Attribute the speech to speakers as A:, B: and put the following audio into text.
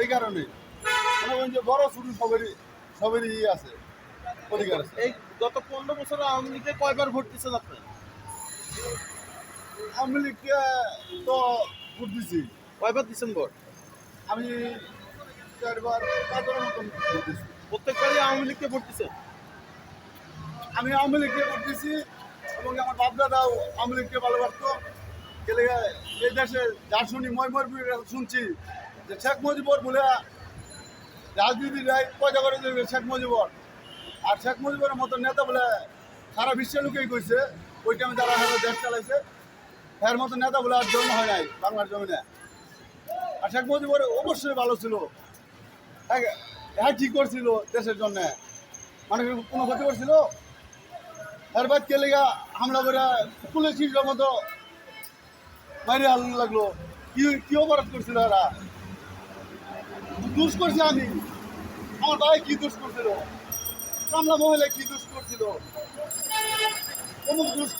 A: এই কারণে মনে করেন যে বড় ছোট সবেরই আছে, অধিকার আছে।
B: এই গত 15 বছরে আওয়ামী লীগে কয়বার ভোট দিচ্ছেন আপনি?
A: আওয়ামী লীগকে তো ভোট দিছি
B: কয়বার দিচ্ছেন ভোট?
A: আমি 4বার 5বারের মতন ভোট দিছি।
B: প্রত্যেকবারই আওয়ামী লীগকে ভোট দিচ্ছেন?
A: আমি আওয়ামী লীগকে ভোট দিছি এবং আমার বাপ দাদাও আওয়ামী লীগকে ভালোবাসতো। গেলে এই দেশে যার শুনি শুনছি যে শেখ মুজিবর বলে রাজনীতির পয়দা করে দেবে শেখ মুজিবর, আর শেখ মুজিবরের মতো নেতা বলে সারা বিশ্বের লোকেই কইছে ওই টাইমে যারা দেশ চালাইছে এর মতো নেতা বলে আর জন্ম হয় নাই বাংলার জমিনে। আর শেখ মুজিবর অবশ্যই ভালো ছিল, হ্যাঁ ঠিক করছিল দেশের জন্য, মানে কোনো ক্ষতি করছিল? এর বাদ কে লেগা হামলা করে পুলিশের মতো বাইরে হাল লাগলো, কি অপরাধ করছিল এরা? দোষ করছি আমি, আমার ভাই কি দোষ করছিল, কামলা মহিলা কি দোষ করছিল, অমুক দোষ